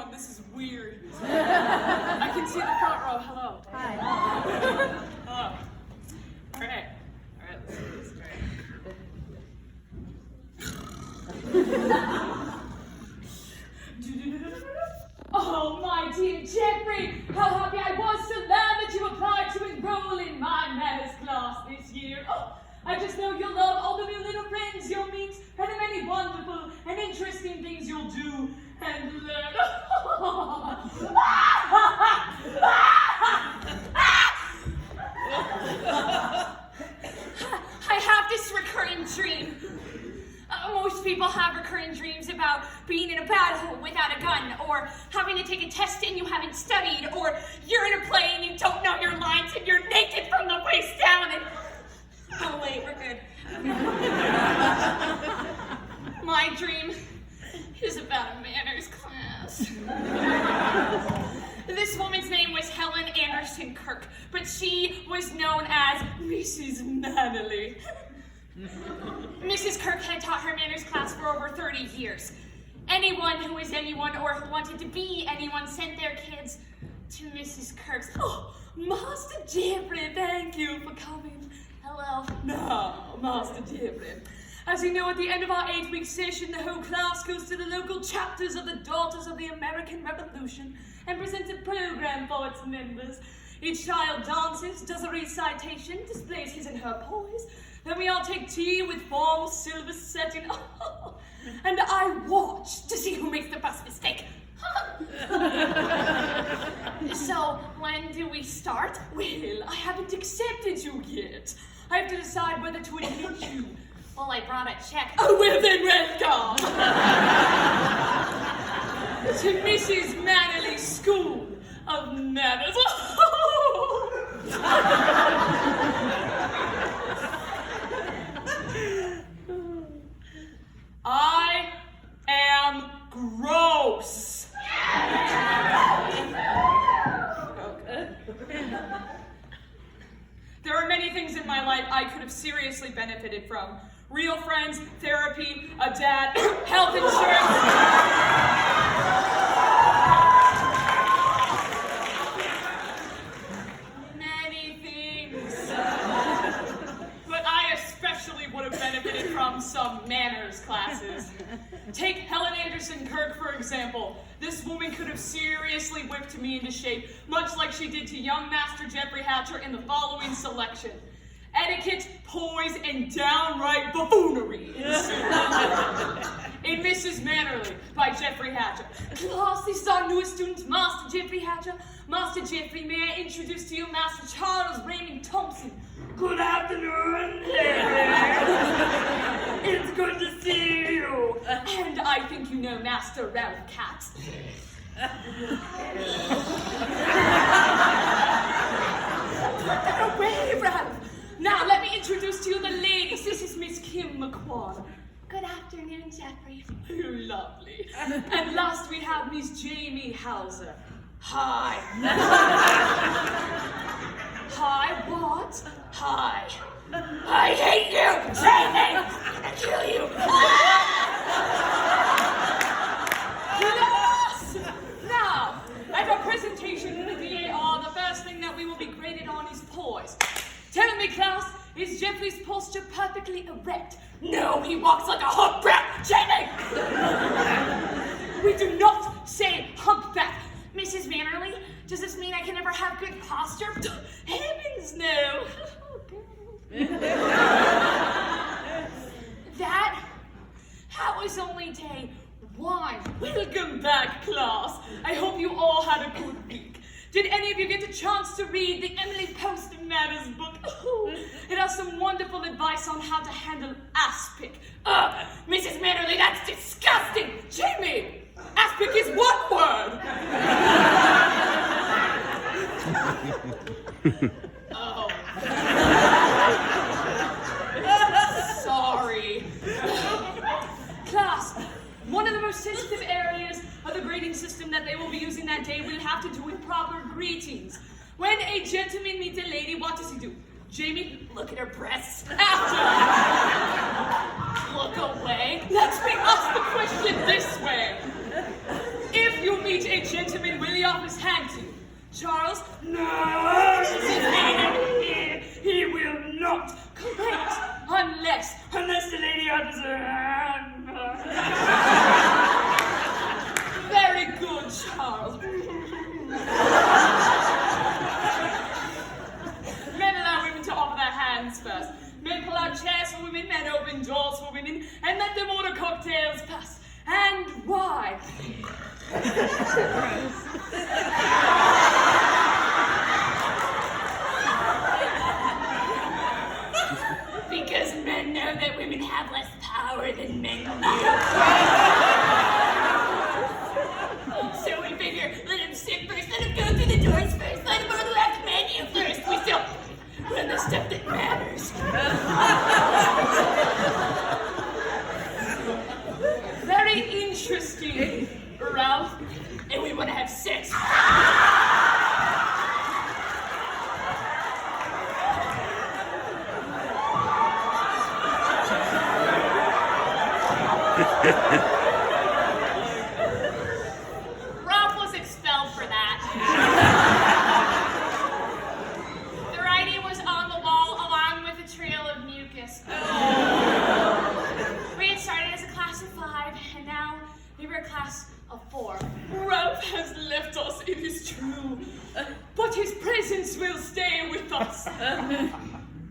everyone. This is weird. I can see the front row. Hello. Hi. Hello. All right, let's do this. Oh, my dear Jeffrey, how happy I was to learn that you applied to enroll in my manners class this year. Oh, I just know you'll love all the new little friends you'll meet and the many wonderful and interesting things you'll do and learn. I have this recurring dream. Most people have recurring dreams about being in a battle without a gun, or having to take a test and you haven't studied, or you're in a play and you don't know your lines and you're naked from the waist down and... Oh wait, we're good. My dream is about a manners class. This woman's name was Helen Anderson Kirk, but she was known as Mrs. Mannerly. Mrs. Kirk had taught her manners class for over 30 years. Anyone who was anyone or who wanted to be anyone sent their kids to Mrs. Kirk's. Oh, Master Jeffrey, thank you for coming. Hello. No, Master Jeffrey. As you know, at the end of our 8-week session, the whole class goes to the local chapters of the Daughters of the American Revolution and presents a program for its members. Each child dances, does a recitation, displays his and her poise. Then we all take tea with formal silver setting. And I watch to see who makes the first mistake. So, when do we start? Well, I haven't accepted you yet. I have to decide whether to admit you. Well, I brought a check. Oh, well then, welcome to Mrs. Mannerly's School of Manners. I am gross. Okay. There are many things in my life I could have seriously benefited from. Real friends, therapy, a dad, health insurance. Many things. But I especially would have benefited from some manners classes. Take Helen Anderson Kirk, for example. This woman could have seriously whipped me into shape, much like she did to young Master Jeffrey Hatcher in the following selection. Etiquette, poise, and downright buffoonery in Mrs. Mannerly by Jeffrey Hatcher. Class, this is our newest student, Master Jeffrey Hatcher. Master Jeffrey, may I introduce to you Master Charles Raymond Thompson. Good afternoon, it's good to see you. And I think you know Master Ralph Katz. Put that away, Ralph. Now, let me introduce to you the ladies. This is Miss Kim McQuarrie. Good afternoon, Jeffrey. Oh, lovely. And last we have Miss Jamie Hauser. Hi. Hi, what? Hi. I hate you, Jamie! I'm gonna kill you. Yes! Now, at our presentation in the DAR, the first thing that we will be graded on is poise. Tell me, class, is Jeffrey's posture perfectly erect? No, he walks like a humpback, Jamie! We do not say humpback. Mrs. Mannerly, does this mean I can never have good posture? Heavens, no. That was only day 1. Welcome back, class. I hope you all had a good week. Did any of you get a chance to read the Emily Post Matters book? Oh, it has some wonderful advice on how to handle aspic. Mrs. Mannerly, that's disgusting! Jamie, aspic is one word! Oh. Sorry. Class, one of the most sensitive areas of the grading system that they will be using that day will have to do with proper greetings. When a gentleman meets a lady, what does he do? Jamie, look at her breasts. After, look away. Let's me ask the question this way. If you meet meet a gentleman will he offer his hand to? Charles? No, he will not. Correct. Unless the lady offers her hand. Very good, Charles. Men allow women to offer their hands first. Men pull out chairs for women, men open doors for women, and let them order cocktails first. And why? Because men know that women have less power than men do. So we figure, let them sit first, let them go through the doors first, let them order the last menu first. We still run the stuff that matters. Very interesting, Ralph. And we want to have sex. Ralph was expelled for that. The writing was on the wall along with a trail of mucus. We had started as a class of 5, and now we were a class of 4. Ralph has left us, it is true. But his presence will stay with us.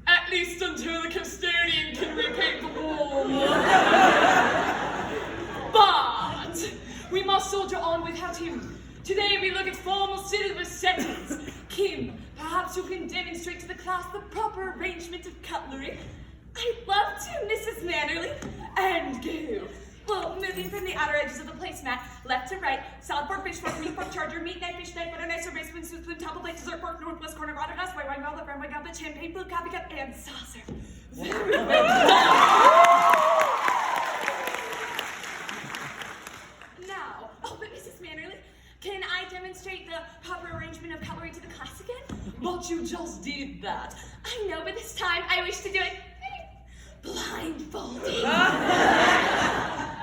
At least until the custodian can repaint the wall. But we must soldier on without him. Today we look at formal syllabus settings. Kim, perhaps you can demonstrate to the class the proper arrangement of cutlery. I'd love to, Mrs. Mannerly. And go. Well, moving from the outer edges of the placemat, left to right, salad fork, fish fork, meat fork, charger, meat knife, fish knife, butter knife, sorbet spoon, soup spoon, table plate, dessert fork, northwest corner, water glass, white wine goblet, brown wine goblet, champagne flute, coffee cup, and saucer. Very well. Now, oh, but Mrs. Mannerly, can I demonstrate the proper arrangement of cutlery to the class again? But you just did that. I know, but this time I wish to do it blindfolded.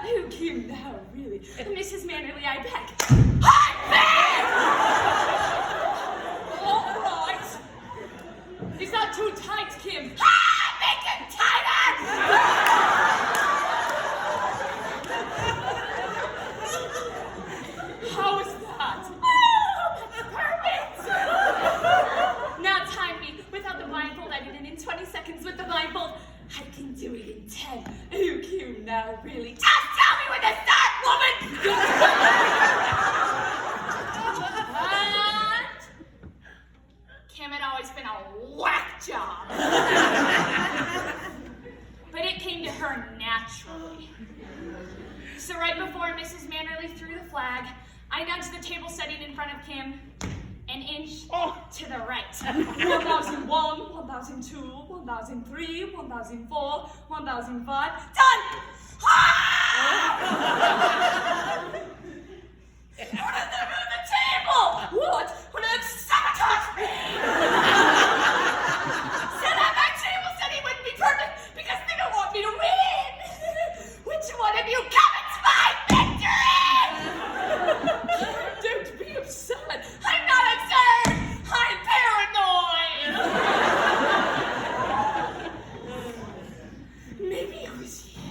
Oh, Kim, now, really. Mrs. Mannerly, I beg. All right. Is that too tight, Kim? Make it tighter! How is that? Perfect! Now time me. Without the blindfold, I did it in 20 seconds. With the blindfold, I can do it in 10. Oh, Kim, now, really. Just tell me when to start, woman! And Kim had always been a whack job. But it came to her naturally. So right before Mrs. Mannerly threw the flag, I nudged the table setting in front of Kim an inch to the right. 1001, 1002, 1003, 1004, 1005. Done! What is there on the table? What? What did sabotage me? Said that my table setting wouldn't be perfect because they don't want me to win. Which one of you covets my victory? Don't be upset. I'm not absurd. I'm paranoid. Maybe it was you.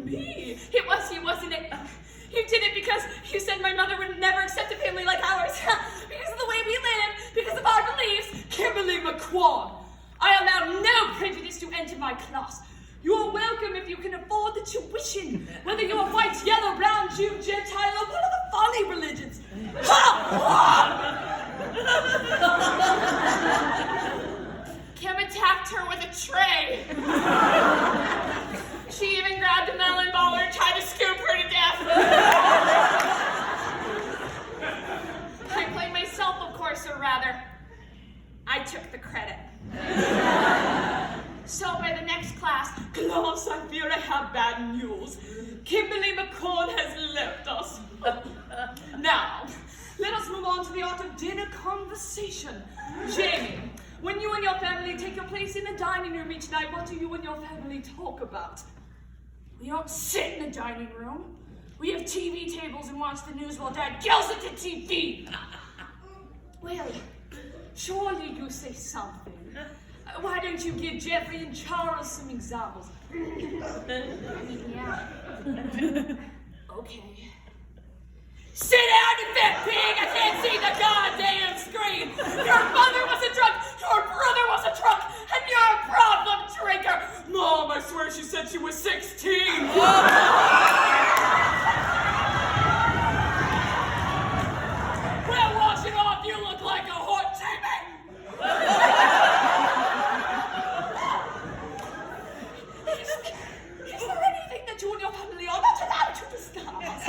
Me? It was you, wasn't it? You did it because you said my mother would never accept a family like ours. Because of the way we live, because of our beliefs. Kimberly McQuan, I allow no prejudice to enter my class. You are welcome if you can afford the tuition, whether you are white, yellow, brown, Jew, Gentile, or one of the folly religions. Kim attacked her with a tray. She even grabbed a melon ball and tried to scoop her to death. I blamed myself, of course, or rather, I took the credit. So by the next class, Class, I fear I have bad news. Kimberly McCall has left us. Now, let us move on to the art of dinner conversation. Jamie, when you and your family take your place in the dining room each night, what do you and your family talk about? we don't sit in the dining room. We have TV tables and watch the news while Dad yells at the TV. Well, surely you say something. Why don't you give Jeffrey and Charles some examples? Yeah. Okay. Sit down, you fat pig! I can't see the goddamn screen! Your mother was a drunk, your brother was a drunk, and you're a problem drinker! Mom, I swear she said she was 16! Well, wash it off, you look like a hot chicken! Is there anything that you and your family are not allowed to discuss?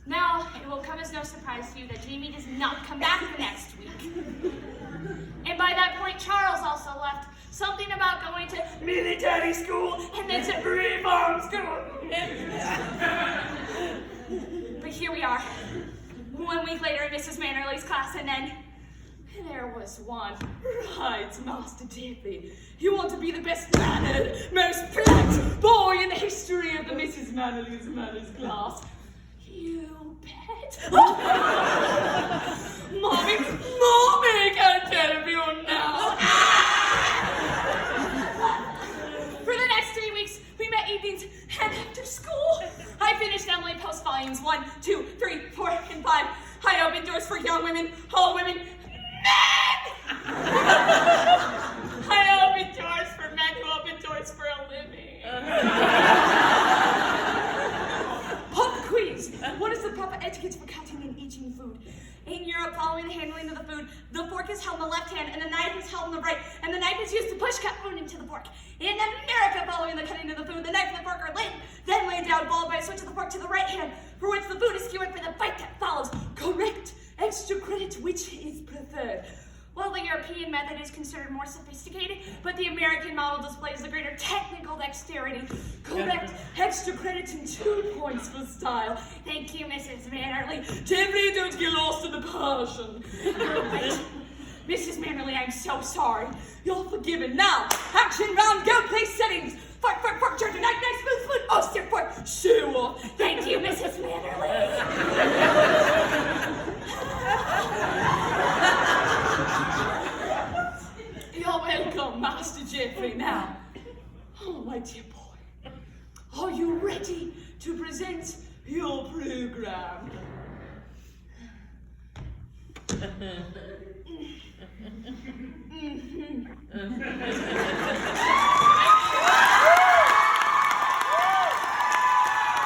Now, it will come as no surprise to you that Jamie does not come back the next week. And by that point, Charles also left. Something about going to military school and then to reform school. But here we are, 1 week later in Mrs. Mannerly's class, and then there was one. Right, Master Jeffrey. You want to be the best mannered, most polite boy in the history of the Mrs. Mannerly's manners class. You bet. Mommy, can't tell you now. For the next 3 weeks, we met evenings and after school. I finished Emily Post volumes 1, 2, 3, 4, and 5. I opened doors for young women, all women, men! I opened doors for men who open doors for a living. Pop quiz. What is the proper etiquette for cutting and eating food? In Europe, following the handling of the food, the fork is held in the left hand and the knife is held in the right, and the knife is used to push cut food into the fork. In America, following the cutting of the food, the knife and the fork are laid, then laid down, followed by a switch of the fork to the right hand, for which the food is skewered for the bite that follows. Correct. Extra credit, which is preferred. Well, the European method is considered more sophisticated, but the American model displays the greater technical dexterity. Correct. Extra credit and 2 points for style. Thank you, Mrs. Mannerly. Jeffrey, don't get lost in the passion. Right. Mrs. Mannerly, I'm so sorry. You're forgiven. Now, action round, go, place settings. Fork, turn to knife, smooth, oh, stick fork, shoe off. Thank you, Mrs. Mannerly. You're welcome, Master Jeffrey. Now, oh, my dear boy, are you ready to present your program?